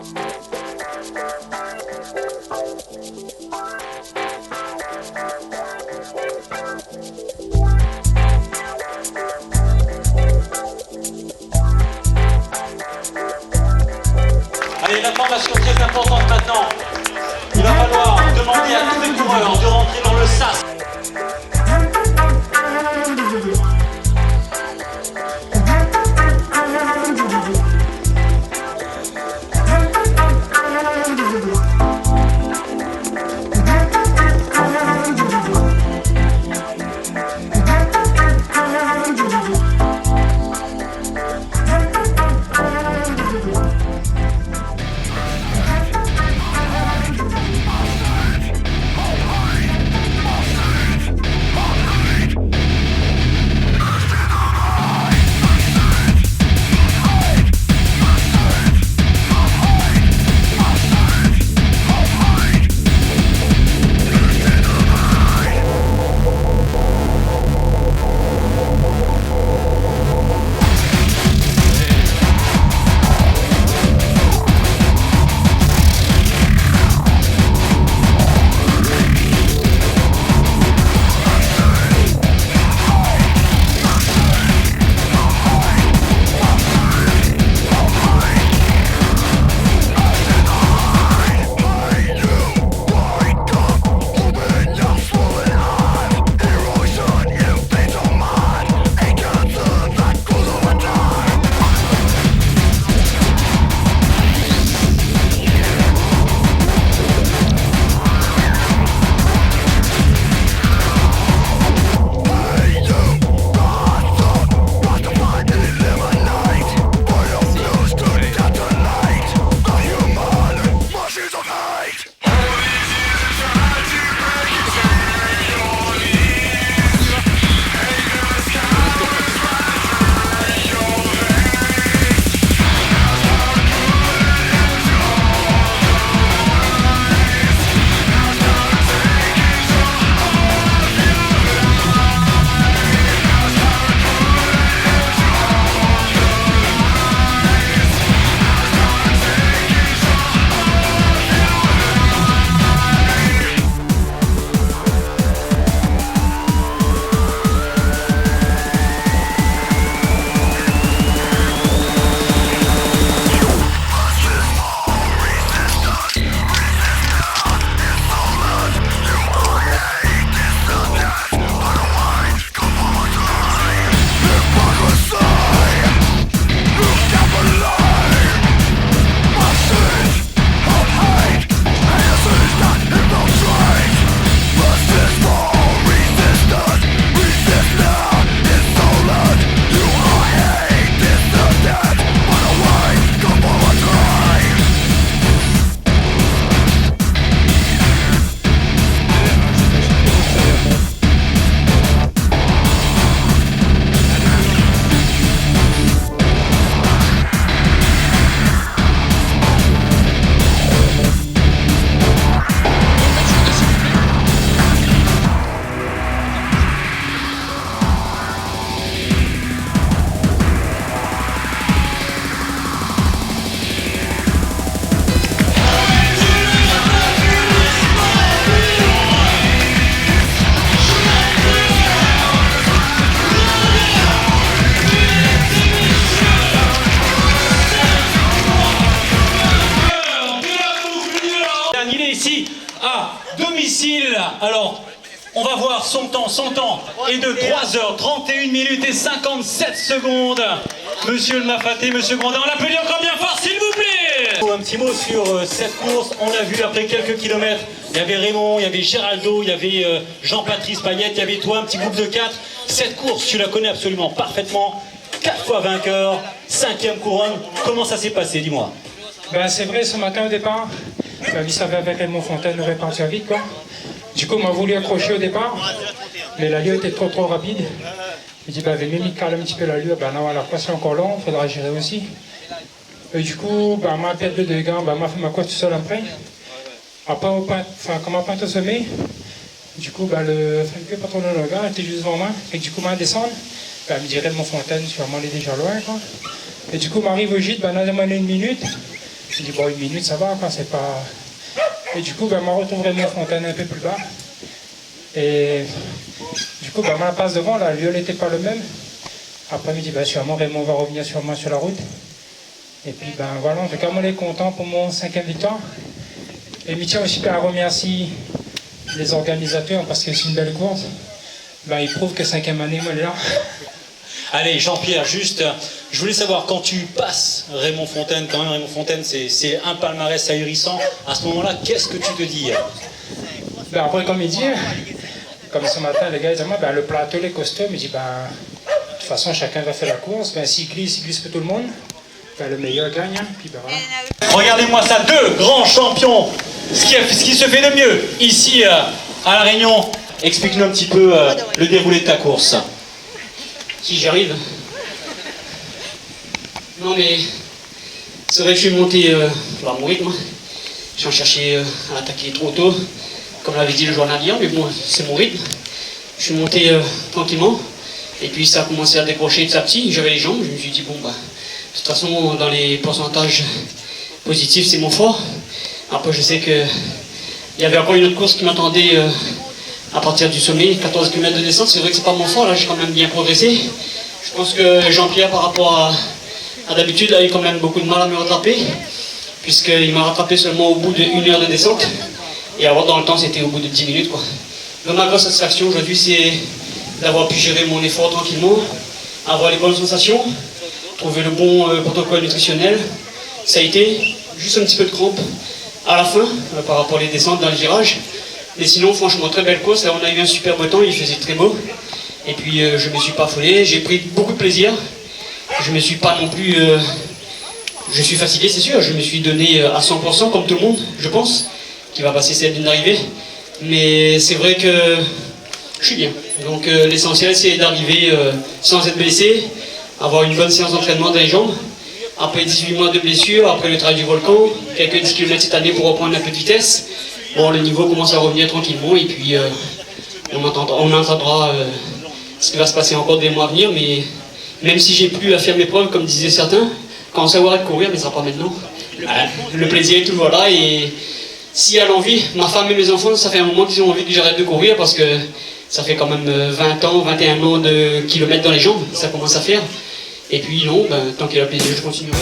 Allez, l'information très importante maintenant. Il va falloir demander à tous les coureurs de rentrer dans le sas. Alors, on va voir son temps est de 3h31 minutes et 57 secondes. Monsieur le Mafaté, monsieur Grandin, on l'applaudit encore bien fort, s'il vous plaît. Un petit mot sur cette course. On l'a vu après quelques kilomètres. Il y avait Raymond, il y avait Géraldo, il y avait Jean-Patrice Payette, il y avait toi, un petit groupe de 4. Cette course, tu la connais absolument parfaitement. 4 fois vainqueur, 5e couronne. Comment ça s'est passé, dis-moi? Ben, c'est vrai, ce matin au départ, il savait avec Edmond Fontaine devait partir vite, quoi. Du coup, on m'a voulu accrocher au départ, mais l'allure était trop rapide. Il dit, bah, avait mis calme un petit peu l'allure, ben non, alors c'est encore long, il faudra gérer aussi. Et du coup, bah, m'a perdu de gants, bah, m'a fait ma course tout seul après. Après, comme on pointe au sommet, du coup, bah, le patron de gars était juste devant moi, et du coup, m'a descendu. Bah, me dirait de mon fontaine, sûrement, il est déjà loin, quoi. Et du coup, m'arrive au gîte, bah, dans moins d'une minute. Je dis, bon, 1 minute, ça va, quoi, c'est pas... Et du coup, ben, moi, retrouve Raymond Fontaine un peu plus bas. Et du coup, ben, moi, la passe devant, là, lui, elle n'était pas le même. Après, il me dit, ben, sûrement, Raymond va revenir sur moi sur la route. Et puis, ben, voilà, en tout cas, moi, je suis content pour mon 5e victoire. Et je tiens aussi à remercier les organisateurs, parce que c'est une belle course. Ben, ils prouvent que 5e année, moi, elle est là. Allez, Jean-Pierre, juste, je voulais savoir, quand tu passes Raymond Fontaine, quand même Raymond Fontaine, c'est un palmarès ahurissant, à ce moment-là, qu'est-ce que tu te dis? Ben après, comme il dit, comme ce matin, les gars, ils disent, ben, le plateau, les costumes, il dit, ben, de toute façon, chacun va faire la course, ben, s'il glisse pour tout le monde, ben, le meilleur gagne, hein, puis ben, voilà. Regardez-moi ça, 2 grands champions, ce qui se fait de mieux, ici, à La Réunion. Explique-nous un petit peu le déroulé de ta course. Si j'y arrive. Non mais c'est vrai que je suis monté à mon rythme. Je suis cherché à attaquer trop tôt, comme l'avait dit le journalier, mais bon, c'est mon rythme. Je suis monté tranquillement, et puis ça a commencé à décrocher petit à petit. J'avais les jambes, je me suis dit bon bah, de toute façon dans les pourcentages positifs c'est mon fort. Après je sais que il y avait encore une autre course qui m'attendait à partir du sommet, 14 km de descente. C'est vrai que c'est pas mon fort, là j'ai quand même bien progressé. Je pense que Jean-Pierre par rapport à d'habitude a eu quand même beaucoup de mal à me rattraper, puisqu'il m'a rattrapé seulement au bout d'1 heure de descente, et alors dans le temps c'était au bout de 10 minutes quoi. Donc ma grosse satisfaction aujourd'hui c'est d'avoir pu gérer mon effort tranquillement, avoir les bonnes sensations, trouver le bon protocole nutritionnel. Ça a été juste un petit peu de crampe à la fin par rapport aux descentes dans le virage. Mais sinon, franchement, très belle course. Là, on a eu un super beau temps, il faisait très beau. Et puis, je ne me suis pas affolé, j'ai pris beaucoup de plaisir. Je ne me suis pas non plus... je suis fatigué, c'est sûr. Je me suis donné à 100%, comme tout le monde, je pense, qui va passer cette ligne d'arrivée. Mais c'est vrai que je suis bien. Donc, l'essentiel, c'est d'arriver sans être blessé, avoir une bonne séance d'entraînement dans les jambes. Après 18 mois de blessure, après le travail du volcan, quelques 10 km cette année pour reprendre un peu de vitesse. Bon, le niveau commence à revenir tranquillement et puis on entendra ce qui va se passer encore des mois à venir, mais même si j'ai plus à faire mes preuves, comme disaient certains, quand on saura courir, mais ça sera pas maintenant. Le plaisir est toujours là, et s'il y a l'envie, ma femme et mes enfants, ça fait un moment qu'ils ont envie que j'arrête de courir, parce que ça fait quand même 20 ans, 21 ans de kilomètres dans les jambes, ça commence à faire. Et puis non, ben, tant qu'il y a le plaisir, je continuerai.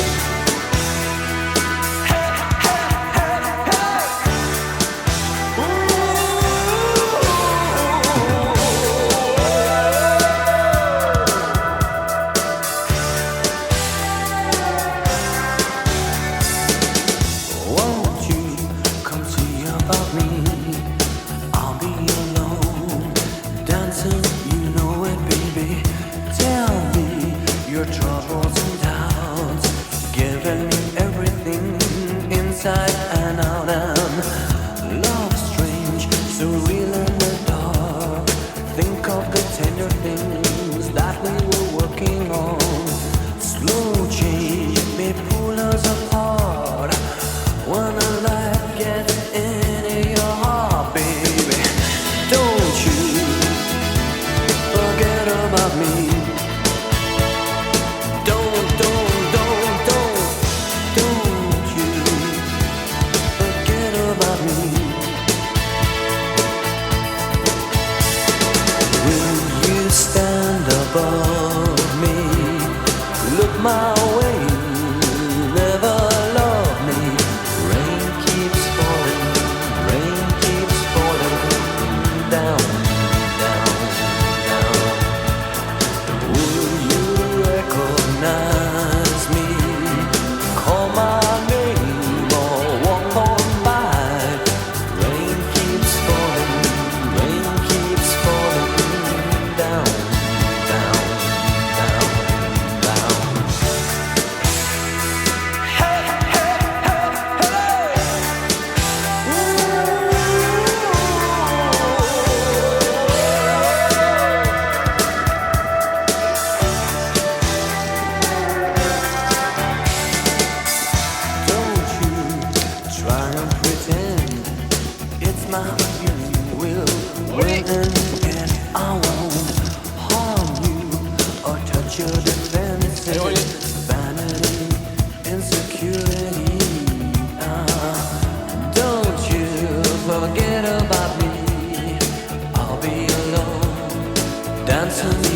Vanity, insecurity. Sometimes